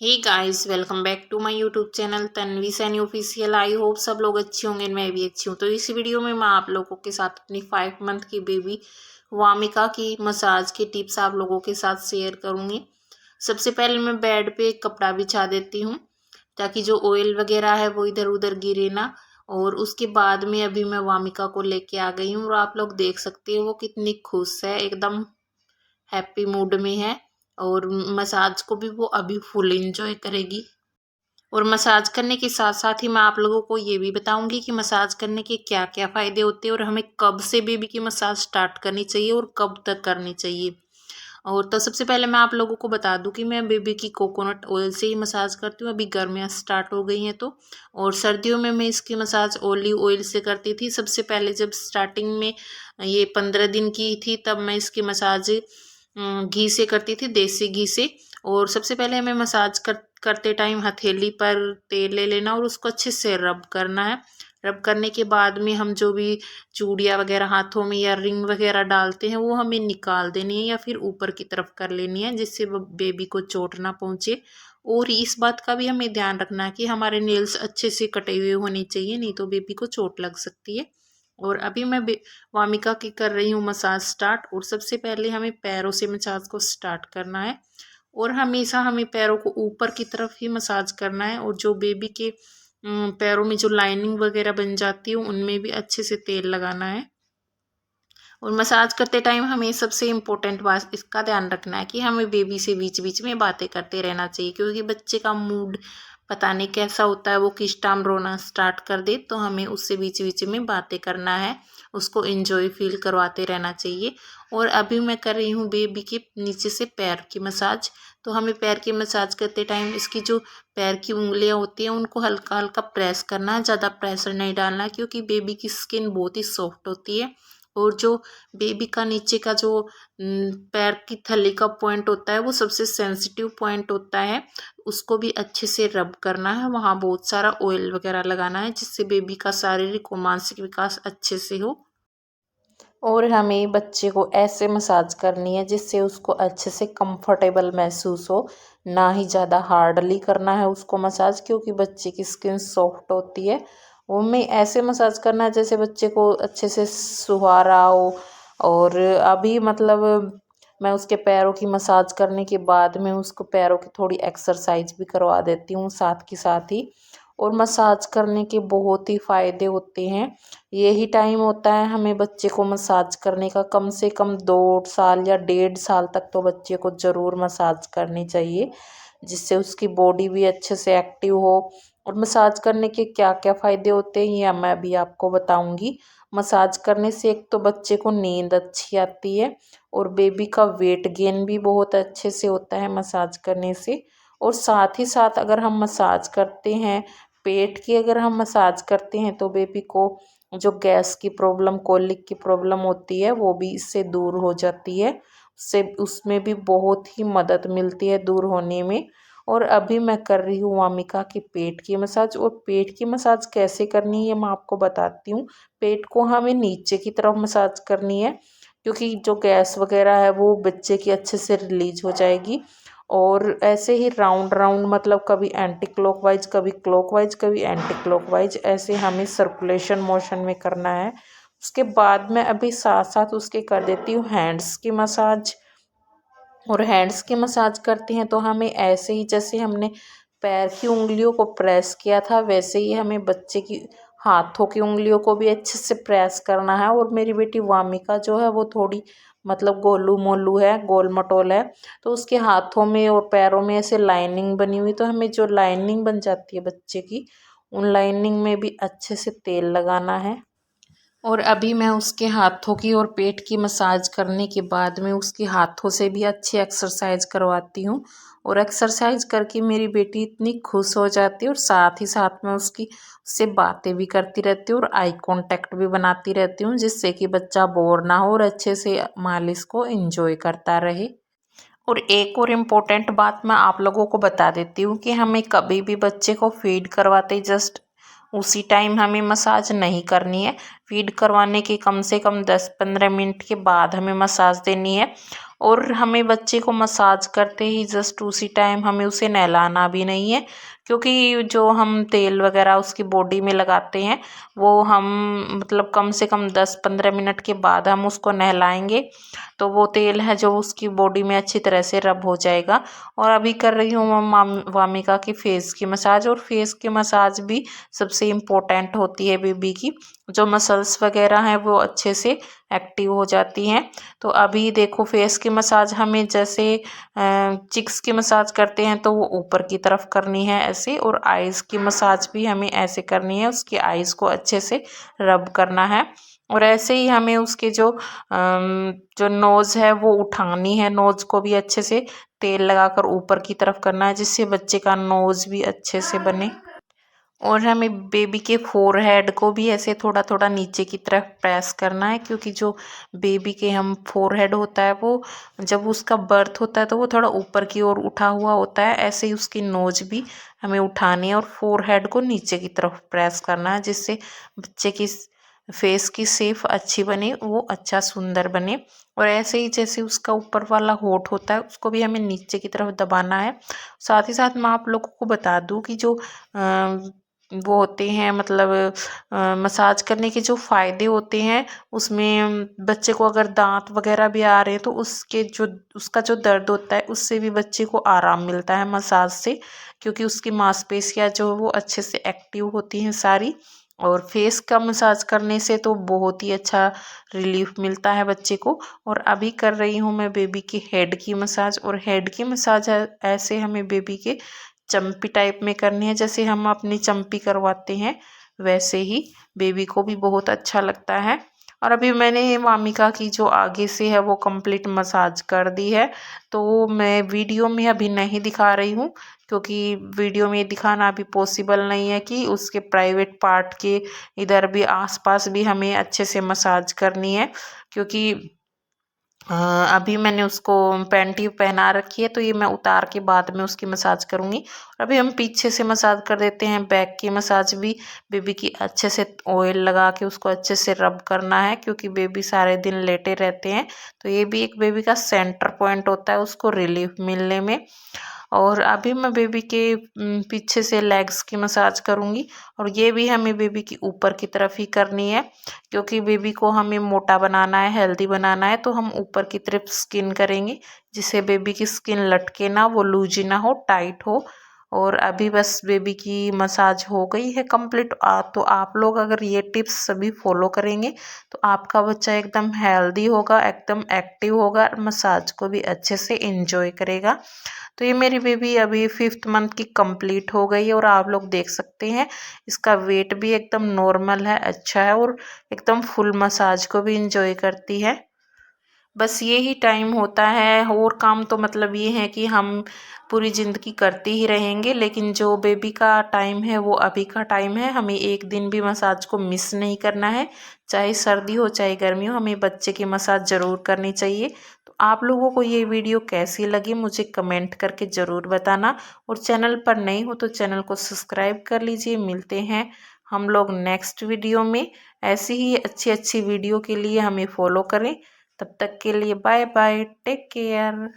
Hey guys, welcome back to my YouTube channel Tanvi Saini official. I hope सब लोग अच्छे होंगे, मैं भी अच्छी हूँ। तो इस वीडियो में मैं आप लोगों के साथ अपनी 5 मंथ की बेबी वामिका की मसाज की टिप्स आप लोगों के साथ शेयर करूँगी। सबसे पहले मैं बेड पे एक कपड़ा बिछा देती हूँ ताकि जो ऑयल वगैरह है वो इधर उधर गिरे ना। और उसके बाद में अभी मैं वामिका को लेके आ गई हूँ और आप लोग देख सकते हो वो कितनी खुश है, एकदम हैप्पी मूड में है। और मसाज को भी वो अभी फुल एंजॉय करेगी। और मसाज करने के साथ साथ ही मैं आप लोगों को ये भी बताऊंगी कि मसाज करने के क्या क्या फ़ायदे होते हैं और हमें कब से बेबी की मसाज स्टार्ट करनी चाहिए और कब तक करनी चाहिए। और तो सबसे पहले मैं आप लोगों को बता दूं कि मैं बेबी की कोकोनट ऑयल से ही मसाज करती हूँ। अभी गर्मियाँ स्टार्ट हो गई हैं तो। और सर्दियों में मैं इसकी मसाज ओलिव ऑयल से करती थी। सबसे पहले जब स्टार्टिंग में ये 15 दिन की थी तब मैं इसकी मसाज घी से करती थी, देसी घी से। और सबसे पहले हमें मसाज करते टाइम हथेली पर तेल ले लेना और उसको अच्छे से रब करना है। रब करने के बाद में हम जो भी चूड़ियाँ वगैरह हाथों में या रिंग वगैरह डालते हैं वो हमें निकाल देनी है या फिर ऊपर की तरफ कर लेनी है, जिससे वो बेबी को चोट ना पहुँचे। और इस बात का भी हमें ध्यान रखना है कि हमारे नेल्स अच्छे से कटे हुए होने चाहिए, नहीं तो बेबी को चोट लग सकती है। और अभी मैं वामिका की कर रही हूँ मसाज स्टार्ट। और सबसे पहले हमें पैरों से मसाज को स्टार्ट करना है और हमेशा हमें पैरों को ऊपर की तरफ ही मसाज करना है। और जो बेबी के पैरों में जो लाइनिंग वगैरह बन जाती है उनमें भी अच्छे से तेल लगाना है। और मसाज करते टाइम हमें सबसे इम्पोर्टेंट बात इसका ध्यान रखना है कि हमें बेबी से बीच बीच में बातें करते रहना चाहिए, क्योंकि बच्चे का मूड पता नहीं कैसा होता है, वो किस टाइम रोना स्टार्ट कर दे, तो हमें उससे बीच बीच में बातें करना है, उसको एंजॉय फील करवाते रहना चाहिए। और अभी मैं कर रही हूँ बेबी के नीचे से पैर की मसाज। तो हमें पैर की मसाज करते टाइम इसकी जो पैर की उंगलियां होती हैं उनको हल्का हल्का प्रेस करना है, ज़्यादा प्रेशर नहीं डालना है, क्योंकि बेबी की स्किन बहुत ही सॉफ्ट होती है। और जो बेबी का नीचे का जो पैर की थली का पॉइंट होता है वो सबसे सेंसिटिव पॉइंट होता है, उसको भी अच्छे से रब करना है, वहाँ बहुत सारा ऑयल वगैरह लगाना है, जिससे बेबी का शारीरिक और मानसिक विकास अच्छे से हो। और हमें बच्चे को ऐसे मसाज करनी है जिससे उसको अच्छे से कंफर्टेबल महसूस हो, ना ही ज़्यादा हार्डली करना है उसको मसाज, क्योंकि बच्चे की स्किन सॉफ्ट होती है। वो हमें ऐसे मसाज करना है जैसे बच्चे को अच्छे से सुहा रहा हो। और अभी मतलब मैं उसके पैरों की मसाज करने के बाद में उसको पैरों की थोड़ी एक्सरसाइज भी करवा देती हूँ साथ के साथ ही। और मसाज करने के बहुत ही फ़ायदे होते हैं। यही टाइम होता है हमें बच्चे को मसाज करने का, कम से कम 2 साल या 1.5 साल तक तो बच्चे को ज़रूर मसाज करनी चाहिए, जिससे उसकी बॉडी भी अच्छे से एक्टिव हो। और मसाज करने के क्या क्या फ़ायदे होते हैं ये मैं भी आपको बताऊंगी। मसाज करने से एक तो बच्चे को नींद अच्छी आती है और बेबी का वेट गेन भी बहुत अच्छे से होता है मसाज करने से। और साथ ही साथ अगर हम मसाज करते हैं पेट की, अगर हम मसाज करते हैं तो बेबी को जो गैस की प्रॉब्लम, कोलिक की प्रॉब्लम होती है वो भी इससे दूर हो जाती है। उससे उसमें भी बहुत ही मदद मिलती है दूर होने में। और अभी मैं कर रही हूँ वामिका की पेट की मसाज। और पेट की मसाज कैसे करनी है मैं आपको बताती हूँ। पेट को हमें नीचे की तरफ मसाज करनी है, क्योंकि जो गैस वगैरह है वो बच्चे की अच्छे से रिलीज हो जाएगी। और ऐसे ही राउंड राउंड, मतलब कभी एंटी क्लॉकवाइज, कभी क्लॉकवाइज, कभी एंटी क्लॉकवाइज, ऐसे हमें सर्कुलेशन मोशन में करना है। उसके बाद मैं अभी साथ साथ उसके कर देती हूँ हैंड्स की मसाज। और हैंड्स की मसाज करते हैं तो हमें ऐसे ही जैसे हमने पैर की उंगलियों को प्रेस किया था वैसे ही हमें बच्चे की हाथों की उंगलियों को भी अच्छे से प्रेस करना है। और मेरी बेटी वामिका जो है वो थोड़ी मतलब गोलू मोलू है, गोल मटोल है, तो उसके हाथों में और पैरों में ऐसे लाइनिंग बनी हुई, तो हमें जो लाइनिंग बन जाती है बच्चे की उन लाइनिंग में भी अच्छे से तेल लगाना है। और अभी मैं उसके हाथों की और पेट की मसाज करने के बाद में उसके हाथों से भी अच्छी एक्सरसाइज करवाती हूँ। और एक्सरसाइज करके मेरी बेटी इतनी खुश हो जाती है और साथ ही साथ में उससे बातें भी करती रहती हूँ और आई कांटेक्ट भी बनाती रहती हूँ, जिससे कि बच्चा बोर ना हो और अच्छे से मालिश को एंजॉय करता रहे। और एक और इम्पोर्टेंट बात मैं आप लोगों को बता देती हूँ कि हमें कभी भी बच्चे को फीड करवाते जस्ट उसी टाइम हमें मसाज नहीं करनी है। फीड करवाने के कम से कम 10-15 मिनट के बाद हमें मसाज देनी है। और हमें बच्चे को मसाज करते ही जस्ट उसी टाइम हमें उसे नहलाना भी नहीं है, क्योंकि जो हम तेल वगैरह उसकी बॉडी में लगाते हैं वो हम मतलब कम से कम 10-15 मिनट के बाद हम उसको नहलाएंगे तो वो तेल है जो उसकी बॉडी में अच्छी तरह से रब हो जाएगा। और अभी कर रही हूँ मैं वामिका की फेस की मसाज, और फेस की मसाज भी सबसे इम्पोर्टेंट होती है बेबी की, जो मसल्स वगैरह हैं वो अच्छे से एक्टिव हो जाती हैं। तो अभी देखो फेस की मसाज हमें जैसे चिक्स की मसाज करते हैं तो वो ऊपर की तरफ करनी है ऐसे, और आइज़ की मसाज भी हमें ऐसे करनी है, उसकी आइज़ को अच्छे से रब करना है। और ऐसे ही हमें उसके जो नोज़ है वो उठानी है, नोज़ को भी अच्छे से तेल लगाकर ऊपर की तरफ करना है जिससे बच्चे का नोज़ भी अच्छे से बने। और हमें बेबी के फोरहेड को भी ऐसे थोड़ा थोड़ा नीचे की तरफ प्रेस करना है, क्योंकि जो बेबी के हम फोरहेड होता है वो जब उसका बर्थ होता है तो वो थोड़ा ऊपर की ओर उठा हुआ होता है, ऐसे ही उसकी नोज भी हमें उठानी है और फोरहेड को नीचे की तरफ प्रेस करना है जिससे बच्चे की फेस की शेप अच्छी बने, वो अच्छा सुंदर बने। और ऐसे ही जैसे उसका ऊपर वाला होठ होता है उसको भी हमें नीचे की तरफ दबाना है। साथ ही साथ मैं आप लोगों को बता दूं कि जो वो होते हैं मतलब मसाज करने के जो फ़ायदे होते हैं उसमें बच्चे को अगर दांत वगैरह भी आ रहे हैं तो उसका जो दर्द होता है उससे भी बच्चे को आराम मिलता है मसाज से, क्योंकि उसकी मांसपेशियाँ जो वो अच्छे से एक्टिव होती हैं सारी। और फेस का मसाज करने से तो बहुत ही अच्छा रिलीफ मिलता है बच्चे को। और अभी कर रही हूँ मैं बेबी की हेड की मसाज, और हेड की मसाज ऐसे हमें बेबी के चम्पी टाइप में करनी है, जैसे हम अपनी चम्पी करवाते हैं वैसे ही बेबी को भी बहुत अच्छा लगता है। और अभी मैंने वामिका की जो आगे से है वो कंप्लीट मसाज कर दी है, तो मैं वीडियो में अभी नहीं दिखा रही हूँ क्योंकि वीडियो में दिखाना अभी पॉसिबल नहीं है कि उसके प्राइवेट पार्ट के इधर भी आसपास भी हमें अच्छे से मसाज करनी है, क्योंकि अभी मैंने उसको पैंटी पहना रखी है तो ये मैं उतार के बाद में उसकी मसाज करूँगी। अभी हम पीछे से मसाज कर देते हैं, बैक की मसाज भी बेबी की अच्छे से ऑयल लगा के उसको अच्छे से रब करना है, क्योंकि बेबी सारे दिन लेटे रहते हैं तो ये भी एक बेबी का सेंटर पॉइंट होता है उसको रिलीफ मिलने में। और अभी मैं बेबी के पीछे से लेग्स की मसाज करूँगी, और ये भी हमें बेबी की ऊपर की तरफ ही करनी है, क्योंकि बेबी को हमें मोटा बनाना है, हेल्दी बनाना है, तो हम ऊपर की तरफ स्किन करेंगे जिससे बेबी की स्किन लटके ना, वो लूजी ना हो, टाइट हो। और अभी बस बेबी की मसाज हो गई है कंप्लीट। तो आप लोग अगर ये टिप्स सभी फॉलो करेंगे तो आपका बच्चा एकदम हेल्दी होगा, एकदम एक्टिव होगा, मसाज को भी अच्छे से एंजॉय करेगा। तो ये मेरी बेबी अभी 5th मंथ की कंप्लीट हो गई है, और आप लोग देख सकते हैं इसका वेट भी एकदम नॉर्मल है, अच्छा है, और एकदम फुल मसाज को भी इंजॉय करती है। बस ये ही टाइम होता है, और काम तो मतलब ये है कि हम पूरी ज़िंदगी करते ही रहेंगे, लेकिन जो बेबी का टाइम है वो अभी का टाइम है, हमें एक दिन भी मसाज को मिस नहीं करना है, चाहे सर्दी हो चाहे गर्मी हो, हमें बच्चे की मसाज ज़रूर करनी चाहिए। तो आप लोगों को ये वीडियो कैसी लगी मुझे कमेंट करके ज़रूर बताना, और चैनल पर नए हो तो चैनल को सब्सक्राइब कर लीजिए। मिलते हैं हम लोग नेक्स्ट वीडियो में, ऐसी ही अच्छी अच्छी वीडियो के लिए हमें फॉलो करें। तब तक के लिए बाय बाय, टेक केयर।